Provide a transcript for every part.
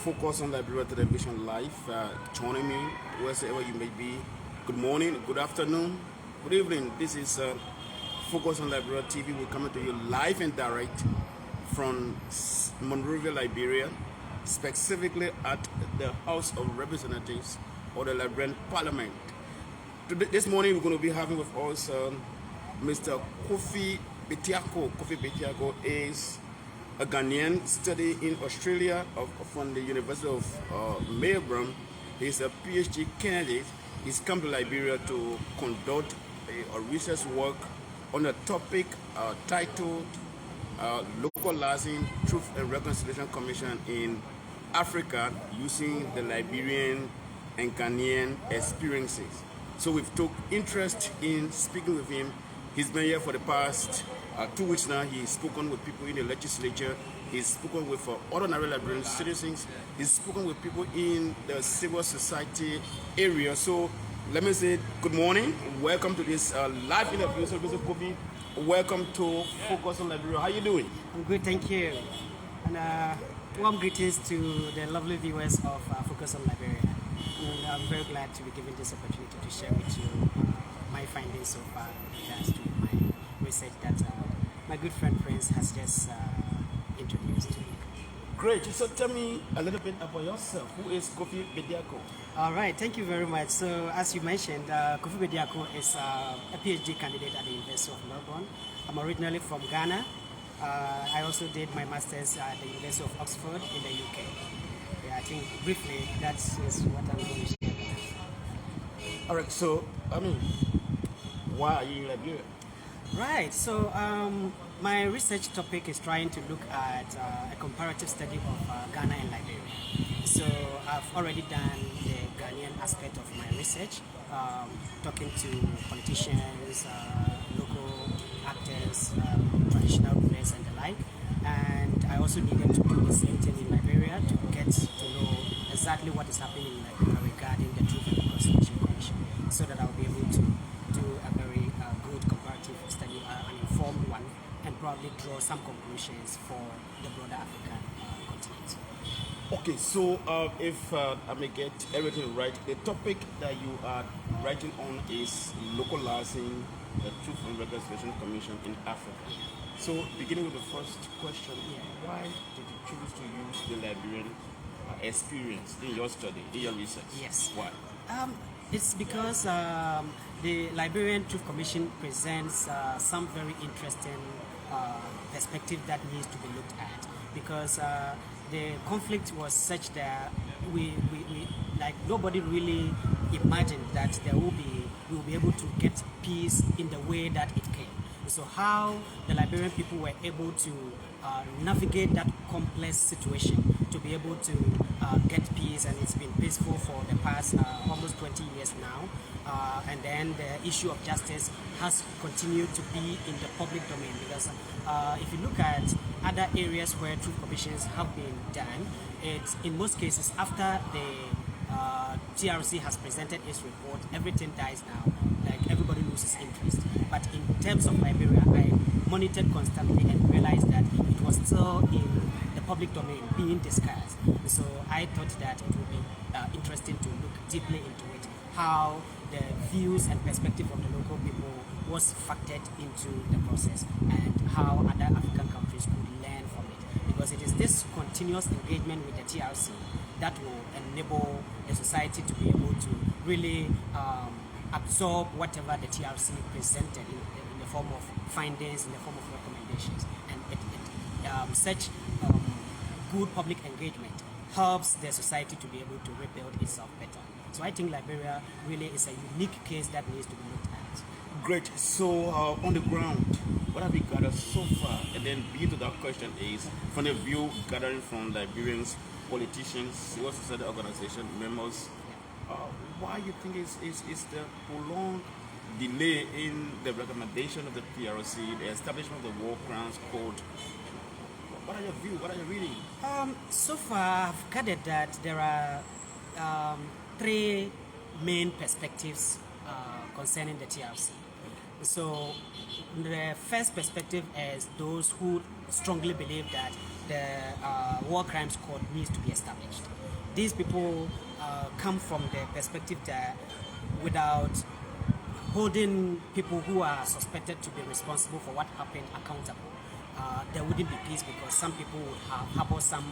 Focus on Liberia Television Live. Joining me wherever you may be. Good morning, good afternoon, good evening. This is Focus on Liberia TV. We're coming to you live and direct from Monrovia, Liberia, specifically at the House of Representatives or the Liberian Parliament. This morning we're going to be having with us Mr. Kofi Bediako. Kofi Bediako is a Ghanaian studying in Australia from the University of Melbourne. He's a PhD candidate. He's come to Liberia to conduct a research work on a topic titled Localizing Truth and Reconciliation Commission in Africa using the Liberian and Ghanaian experiences. So we've took interest in speaking with him. He's been here for the past 2 weeks now. He's spoken with people in the legislature. He's spoken with ordinary Liberian citizens. He's spoken with people in the civil society area. So let me say good morning. Welcome to this live interview. So Mr. Kofi, welcome to Focus on Liberia. How are you doing? I'm good, thank you. And warm greetings to the lovely viewers of Focus on Liberia. And I'm very glad to be given this opportunity to share with you my findings so far in regards to my research that my good friend Prince has just introduced to me. Great. So tell me a little bit about yourself. Who is Kofi Bediako? All right, thank you very much. So as you mentioned, Kofi Bediako is a PhD candidate at the University of Melbourne. I'm originally from Ghana. I also did my master's at the University of Oxford in the UK. Yeah, I think briefly that is what I'm going to share. All right. So why are you in Liberia? Right, so my research topic is trying to look at a comparative study of Ghana and Liberia. So I've already done the Ghanaian aspect of my research, talking to politicians, local actors, traditional rulers and the like. And I also needed to do the same thing in Liberia to get to know exactly what is happening in Liberia regarding the Truth and Reconciliation Commission, so that I'll be able to do a very good comparative study, an informed one, and probably draw some conclusions for the broader African continent. Okay, so if I may get everything right, the topic that you are writing on is localizing the Truth and Reconciliation Commission in Africa. So beginning with the first question, why did you choose to use the Liberian experience in your study, in your research? Yes. Why? It's because the Liberian Truth Commission presents some very interesting perspective that needs to be looked at, because the conflict was such that we like nobody really imagined that we'll be able to get peace in the way that it came. So how the Liberian people were able to navigate that complex situation to be able to get peace, and it's been peaceful for the past almost 20 years now. And then the issue of justice has continued to be in the public domain, because if you look at other areas where truth commissions have been done, it's in most cases after the TRC has presented its report, everything dies down, like everybody loses interest. But in terms of Liberia, I monitored constantly and realized that it was still in the public domain being discussed. So I thought that it would be interesting to look deeply into it, how the views and perspective of the local people was factored into the process, and how other African countries could learn from it. Because it is this continuous engagement with the TRC that will enable the society to be able to really absorb whatever the TRC presented in the form of findings, in the form of recommendations. And such good public engagement helps the society to be able to rebuild itself better. So I think Liberia really is a unique case that needs to be looked at. Great. So on the ground, what have you gathered so far? And then begin to that question is, from the view gathering from Liberians, politicians, civil society organization members, why you think is the prolonged delay in the recommendation of the PRC, the establishment of the War Crimes Code? What are your views? What are you reading? So far, I've gathered that there are three main perspectives concerning the TRC. So the first perspective is those who strongly believe that the War Crimes Court needs to be established. These people come from the perspective that without holding people who are suspected to be responsible for what happened accountable, there wouldn't be peace, because some people would harbor some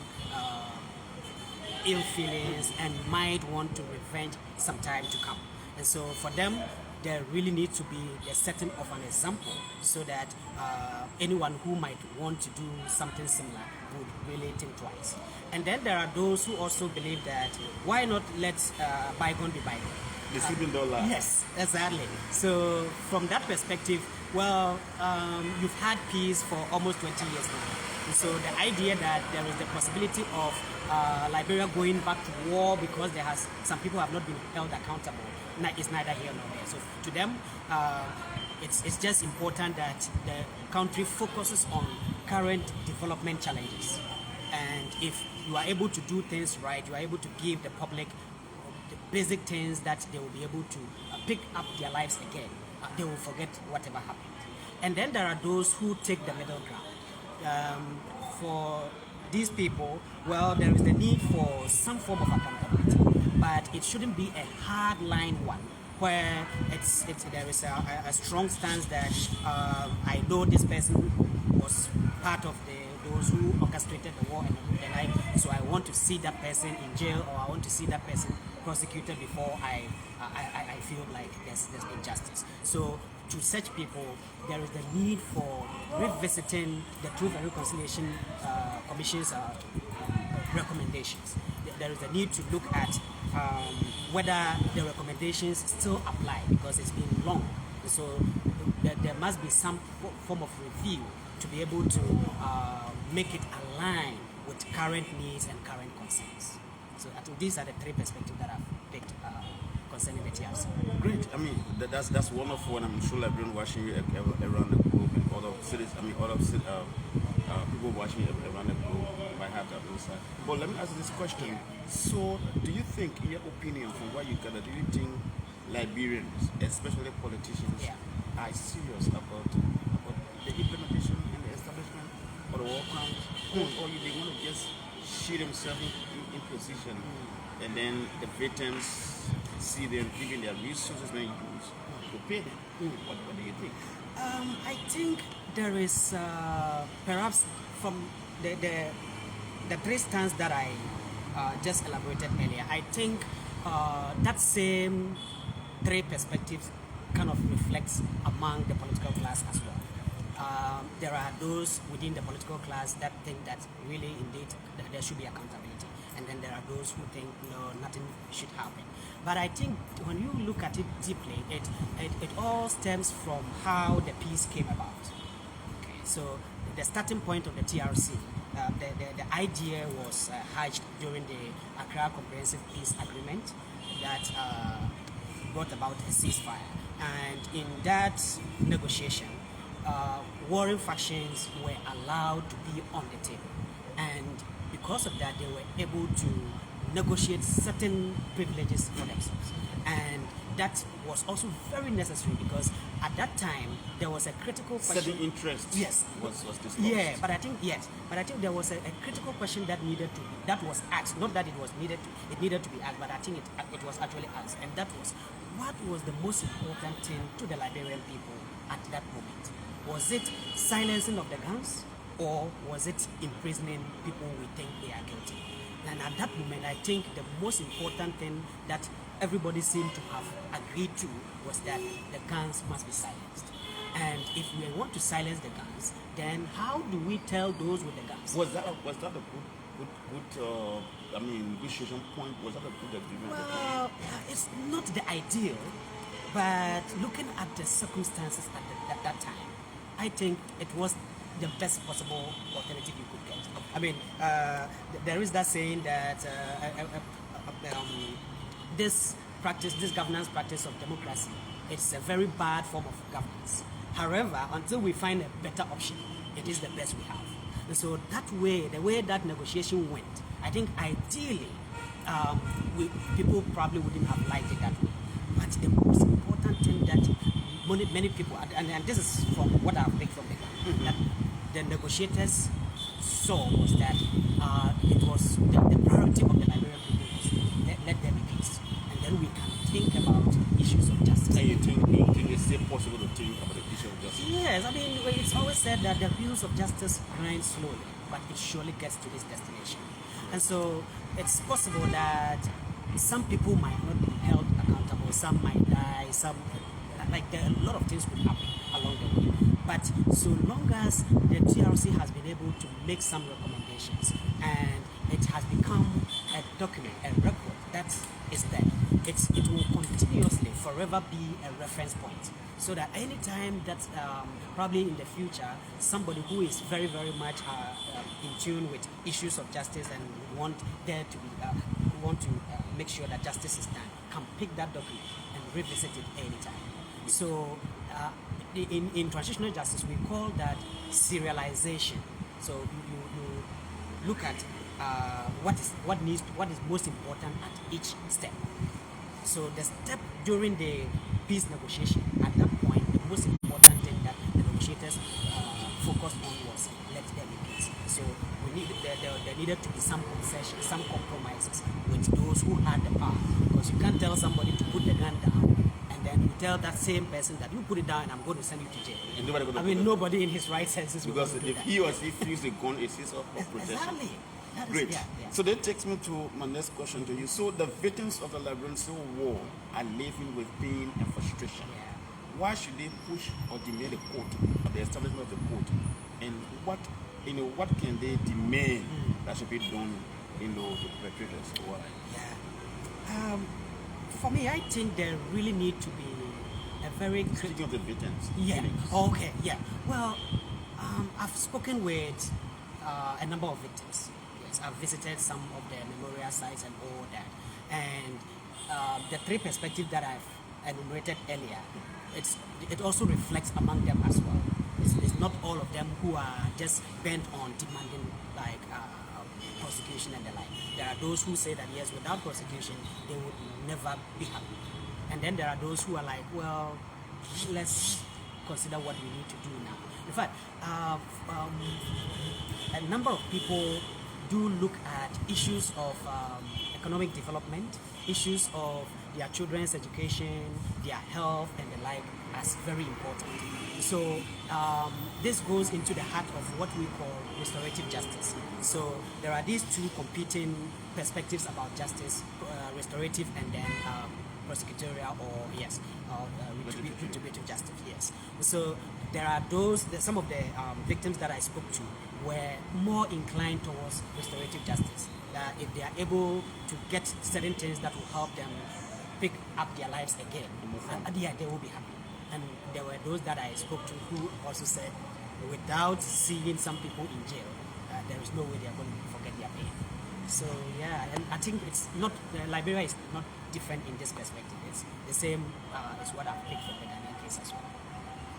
ill feelings and might want to revenge some time to come. And so for them, there really needs to be a setting of an example, so that anyone who might want to do something similar would really think twice. And then there are those who also believe that why not let bygone be bygone? The sleeping dollar. Yes, exactly. So from that perspective, well, you've had peace for almost 20 years now. And so the idea that there is the possibility of Liberia going back to war because some people have not been held accountable is neither here nor there. So to them, it's just important that the country focuses on current development challenges. And if you are able to do things right, you are able to give the public the basic things that they will be able to pick up their lives again, they will forget whatever happened. And then there are those who take the middle ground. For these people, well, there is the need for some form of accountability, but it shouldn't be a hard line one where there is a strong stance that I know this person was part of those who orchestrated the war and the like, so I want to see that person in jail, or I want to see that person prosecuted before I feel like there's injustice. So to such people, there is the need for revisiting the Truth and Reconciliation Commission's recommendations. There is a need to look at whether the recommendations still apply, because it's been long. So there must be some form of review to be able to make it align with current needs and current concerns. So I think these are the three perspectives that I've picked concerning the TRC. Great. I mean, that's wonderful, and I'm sure Liberian watching you around the globe, and other cities. I mean, other people watching you around the globe might have that insight. But let me ask you this question. So, do you think, in your opinion, from what you gather, do you think Liberians, especially politicians, are serious about the implementation and the establishment of the war crimes, or they want to just shoot themselves in position, and then the victims see them giving their resources and use to pay them? What do you think? I think there is perhaps from the three stands that I just elaborated earlier, I think that same three perspectives kind of reflects among the political class as well. There are those within the political class that think that really indeed that there should be accountability, and then there are those who think no, nothing should happen. But I think when you look at it deeply, it all stems from how the peace came about. Okay, so the starting point of the TRC, the idea was hatched during the Accra Comprehensive Peace Agreement that brought about a ceasefire. And in that negotiation, warring factions were allowed to be on the table. And because of that, they were able to negotiate certain privileges for themselves. And that was also very necessary, because at that time there was a critical question. Certain interest. Yes. Was discussed. Yeah, but I think there was a critical question that was asked. Not that it needed to be asked, but I think it was actually asked, and that was, what was the most important thing to the Liberian people at that moment? Was it silencing of the guns, or was it imprisoning people we think they are guilty? And at that moment, I think the most important thing that everybody seemed to have agreed to was that the guns must be silenced. And if we want to silence the guns, then how do we tell those with the guns? Was that a good negotiation point? Was that a good agreement? Well, it's not the ideal, but looking at the circumstances at that time, I think it was the best possible alternative you could get. I mean, there is that saying that this governance practice of democracy, it's a very bad form of governance. However, until we find a better option, it is the best we have. And so the way that negotiation went, I think ideally, people probably wouldn't have liked it that way. But the most important thing that many people, and this is from what I've picked from the ground, that the negotiators saw was that it was the priority of the Liberian people was let there be peace, and then we can think about issues of justice. And you think it's still possible to think about the issue of justice? Yes, I mean, it's always said that the wheels of justice grind slowly, but it surely gets to this destination. And so it's possible that some people might not be held accountable, some might die, some, like there are a lot of things could happen along the way. But so long as the TRC has been able to make some recommendations and it has become a document, a record that is there, it will continuously, forever be a reference point. So that anytime that probably in the future, somebody who is very, very much in tune with issues of justice and want there to be, want to make sure that justice is done, can pick that document and revisit it anytime. So in transitional justice, we call that serialization. So you look at what is most important at each step. So the step during the peace negotiation, at that point, the most important thing that the negotiators focused on was let there be peace. So there needed to be some concession, some compromises with those who had the power, because you can't tell somebody to put the gun down and then you tell that same person that you put it down and I'm going to send you to jail. And nobody in his right senses will because do if that. he or she feels the gun is his of protection. Exactly. Great. Yeah. So that takes me to my next question to you. So the victims of the Liberian Civil War are living with pain and frustration. Yeah. Why should they push or demand the court or the establishment of the court? And what can they demand that should be done to perpetrators? Why? Yeah. For me, I think there really need to be a very Speaking of the victims. Yeah. killings. Okay. Yeah. Well, I've spoken with a number of victims. Yes, I've visited some of the memorial sites and all that. And the three perspectives that I've enumerated earlier, it also reflects among them as well. It's not all of them who are just bent on demanding like prosecution and the like. There are those who say that yes, without prosecution, they would never be happy. And then there are those who are like, well, let's consider what we need to do now. In fact, a number of people do look at issues of economic development, issues of their children's education, their health, and the like as very important. So this goes into the heart of what we call restorative justice. So there are these two competing perspectives about justice, restorative and then prosecutorial or yes, retributive justice, yes. So there are some of the victims that I spoke to were more inclined towards restorative justice. That if they are able to get certain things that will help them pick up their lives again, yeah, they will be happy. And there were those that I spoke to who also said, without seeing some people in jail, there is no way they are going to forget their pain. So yeah, and I think it's not Liberia is not different in this perspective. It's the same as what I've picked from the Ghanaian case as well.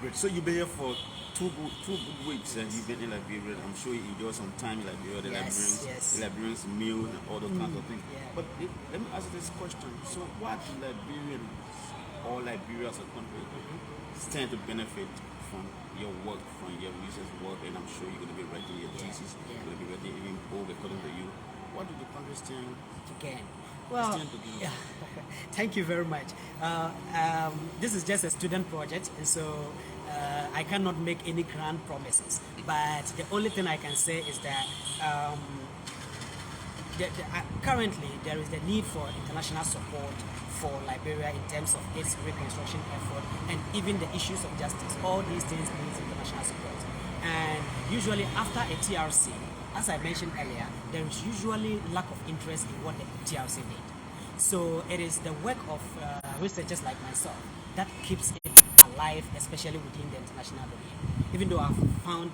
Great. So you've been here for two good weeks and you've been in Liberia. I'm sure you enjoy some time in Liberia, the Liberians meal and all those kinds of things. Yeah. But let me ask you this question. So what do Liberians or Liberia as a country stand to benefit from your work, from your research work, and I'm sure you're going to be writing your thesis, you're going to be writing even book according to you. What do the country stand Again. Well, stand to gain? thank you very much. This is just a student project, and so I cannot make any grand promises. But the only thing I can say is that currently there is the need for international support for Liberia in terms of its reconstruction effort and even the issues of justice. All these things need international support. And usually after a TRC, as I mentioned earlier, there is usually lack of interest in what the TRC did. So it is the work of researchers like myself that keeps it alive, especially within the international domain. Even though I've found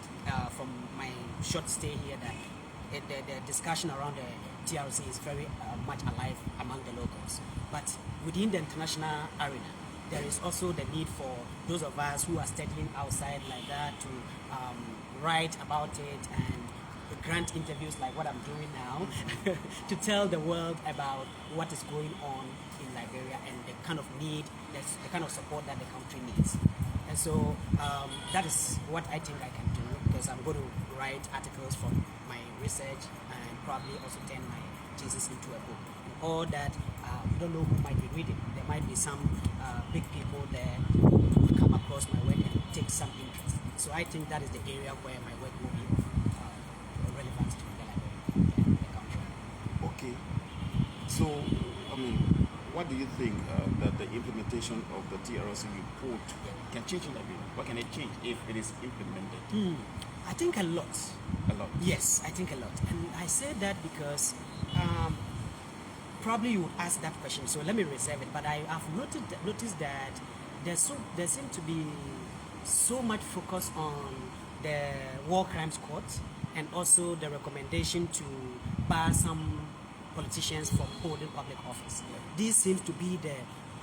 from my short stay here that the discussion around the TRC is very much alive among the locals. But within the international arena, there is also the need for those of us who are studying outside like that to write about it and grant interviews like what I'm doing now to tell the world about what is going on in Liberia and the kind of need, the kind of support that the country needs. And so that is what I think I can do, because I'm going to write articles from my research and probably also turn my thesis into a book. And all that, we don't know who might be reading. There might be some big people there who would come across my work and take some interest. So I think that is the area where my work will be of relevance to the library and the country. Okay. So, I mean, what do you think that the implementation of the TRC report can change in Liberia? What can it change if it is implemented? I think a lot. A lot. Yes, I think a lot. And I say that because probably you would ask that question, so let me reserve it. But I have noticed that there seems to be so much focus on the War Crimes Court and also the recommendation to bar some politicians from holding public office. This seems to be the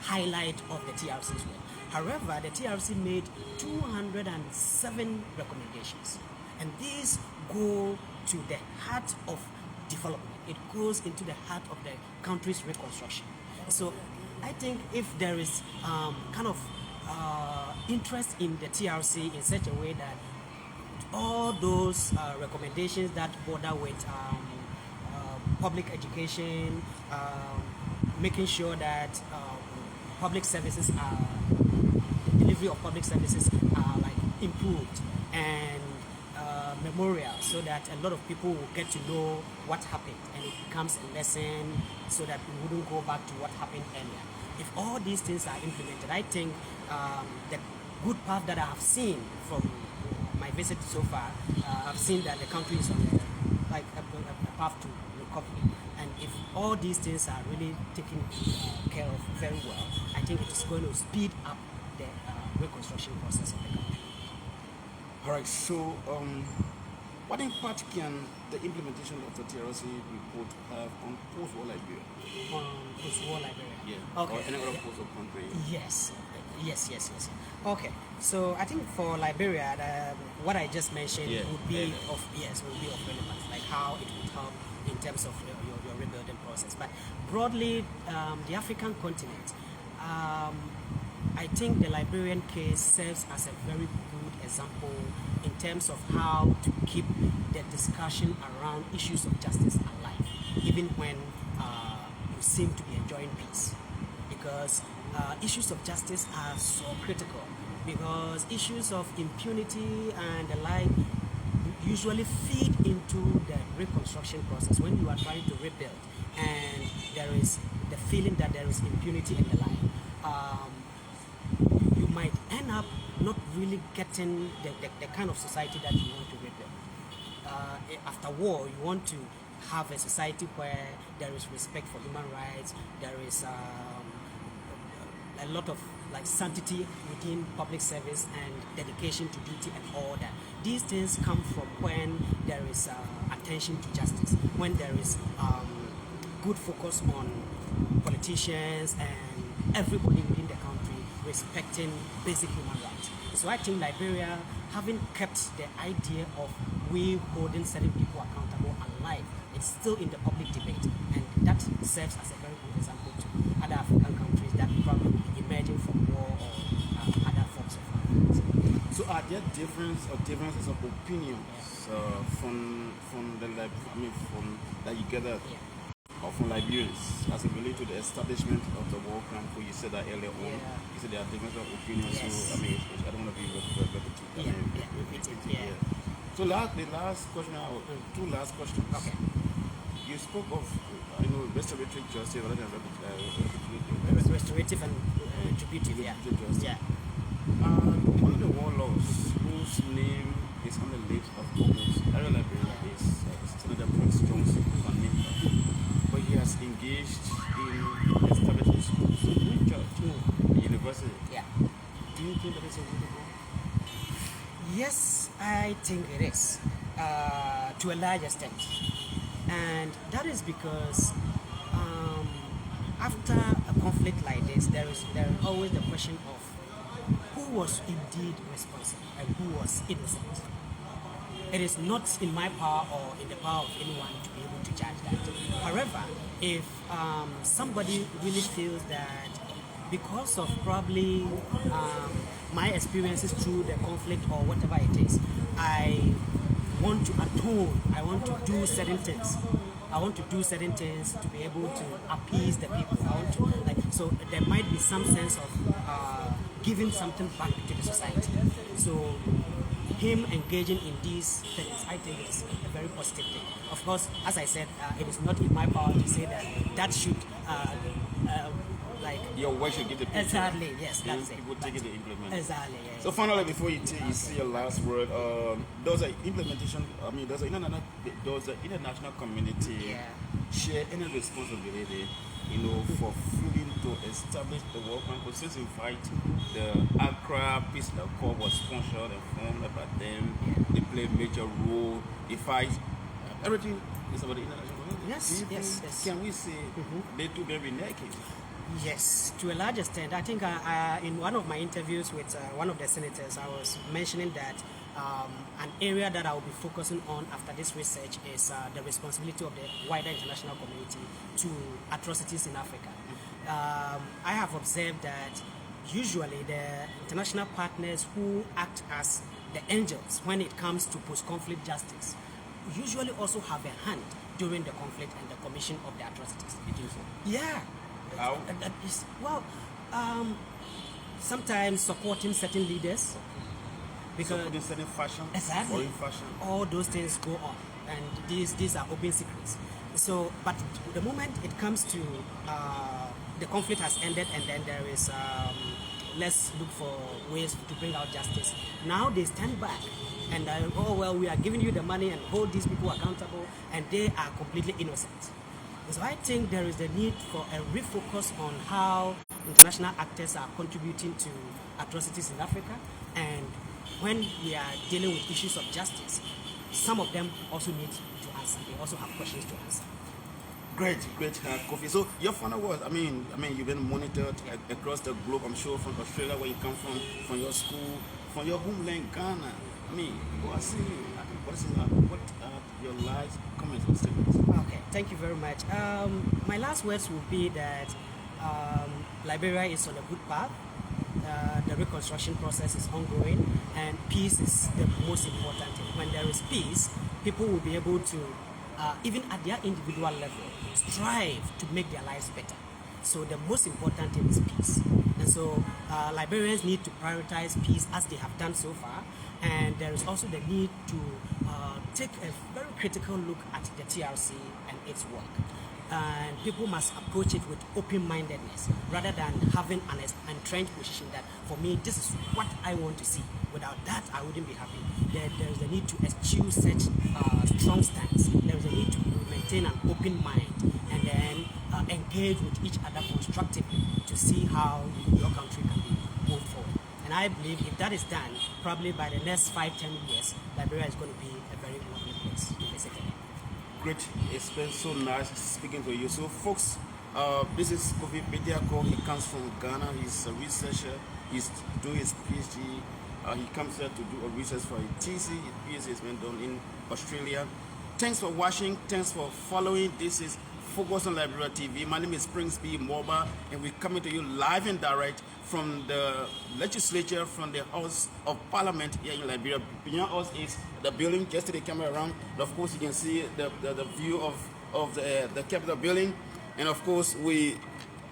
highlight of the TRC's work. However, the TRC made 207 recommendations, and these go to the heart of development. It goes into the heart of the country's reconstruction. So I think if there is kind of interest in the TRC in such a way that all those recommendations that border with public education, making sure that public services are, the delivery of public services are like improved, and memorial, so that a lot of people will get to know what happened and it becomes a lesson so that we wouldn't go back to what happened earlier. If all these things are implemented, I think the good path that I have seen from my visit so far, I've seen that the country is on a path to recovery. And if all these things are really taken care of very well, I think it is going to speed up the reconstruction process of the country. All right. So, what impact can the implementation of the TRC report have on post-war Liberia? On post-war Liberia? Yeah. Okay. Or any other post-war country? Yes. Okay. So I think for Liberia, what I just mentioned would be of relevance, like how it would help in terms of your rebuilding process. But broadly, the African continent, I think the Liberian case serves as a very good example in terms of how to keep the discussion around issues of justice alive, even when you seem to be enjoying peace. Because issues of justice are so critical, because issues of impunity and the like usually feed into the reconstruction process when you are trying to rebuild and there is the feeling that there is impunity in the like. You might end up not really getting the kind of society that you want to rebuild. After war, you want to have a society where there is respect for human rights, there is a lot of like sanctity within public service and dedication to duty and all that. These things come from when there is attention to justice, when there is good focus on politicians and everybody within the country respecting basic human rights. So I think Liberia, having kept the idea of we holding certain people accountable alive, it's still in the public debate, and that serves as a very good example to other African countries that probably will be emerging from war or other forms of violence. So are there differences of opinions from that you gathered or from Liberians as it relates to the establishment of the war crime court? You said that earlier on. You said there are differences of opinions. Yes. So I don't want to be repetitive. So the last question, two last questions. Okay. You spoke of restorative justice rather than Restorative and retributive. justice. Yeah. One of the warlords whose name is on the list of almost every Liberian is Senator Prince Johnson, but he has engaged in establishing schools, church, university. Yeah. Do you think that is a way to go? Yes, I think it is, to a large extent. And that is because after a conflict like this, there is always the question of who was indeed responsible and who was innocent. It is not in my power or in the power of anyone to be able to judge that. However, if somebody really feels that because of probably my experiences through the conflict or whatever it is, I want to atone. I want to do certain things. I want to do certain things to be able to appease the people. I want to so there might be some sense of giving something back to the society. So him engaging in these things, I think is a very positive thing. Of course, as I said, it is not in my power to say that should your work should give the people. Exactly, yes, that's it. People take it to implement. Exactly, yes. So finally, before you say your last word, does the implementation, does the international community share any responsibility, for failing to establish the work plan? Because since in fact, the Accra Peace Accord was sponsored and formed by them, they play a major role. In fact, everything is about the international community. Yes. Can we say they too very naked? Yes, to a large extent. I think in one of my interviews with one of the senators, I was mentioning that an area that I will be focusing on after this research is the responsibility of the wider international community to atrocities in Africa. I have observed that usually the international partners who act as the angels when it comes to post-conflict justice usually also have a hand during the conflict and the commission of the atrocities. You think so? Yeah. How? Sometimes supporting certain leaders. Because supporting certain fashion, exactly, foreign fashion. All those things go on, and these are open secrets. So, but the moment it comes to the conflict has ended, and then there is let's look for ways to bring out justice. Now they stand back and we are giving you the money and hold these people accountable, and they are completely innocent. So I think there is the need for a refocus on how international actors are contributing to atrocities in Africa, and when we are dealing with issues of justice, some of them also need to answer. They also have questions to answer. Great, Kofi. So your final words. I mean, you've been monitored across the globe. I'm sure from Australia, where you come from your school, from your homeland, Ghana. I mean, what are your last comments or statements? Okay, thank you very much. My last words will be that Liberia is on a good path. The reconstruction process is ongoing, and peace is the most important thing. When there is peace, people will be able to, even at their individual level, strive to make their lives better. So the most important thing is peace. And so Liberians need to prioritize peace as they have done so far. And there is also the need to take a very critical look at the TRC and its work. And people must approach it with open-mindedness rather than having an entrenched position that, for me, this is what I want to see. Without that, I wouldn't be happy. There is a need to eschew such strong stance. There is a need to maintain an open mind and then engage with each other constructively to see how your country can be moved forward. And I believe if that is done, probably by the next 5-10 years, Liberia is going to be a very lovely place to visit. Great, it's been so nice speaking to you. So folks, this is Kofi Bediako. He comes from Ghana. He's a researcher. He's doing his PhD. He comes here to do a research for a TC. His PhD has been done in Australia. Thanks for watching. Thanks for following. This is Focus on Liberia TV. My name is Prince B. Moba, and we're coming to you live and direct from the legislature, from the House of Parliament here in Liberia. Behind us is the building. Just to the camera around. And of course, you can see the view of the Capitol building. And of course, we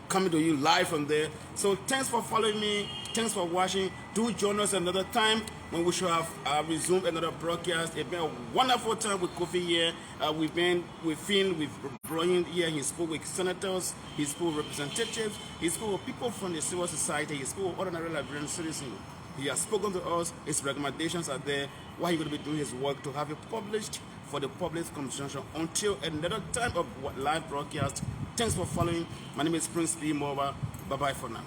coming to you live from there. So thanks for following me. Thanks for watching. Do join us another time when we shall have resumed another broadcast. It's been a wonderful time with Kofi here. We've been with Finn, with Brian here. He spoke with senators, he spoke with representatives, he spoke with people from the civil society, he spoke with ordinary Liberian citizens. He has spoken to us. His recommendations are there. Why he's going to be doing his work to have it published for the public consumption. Until another time of live broadcast. Thanks for following. My name is Prince B. Moba. Bye-bye for now.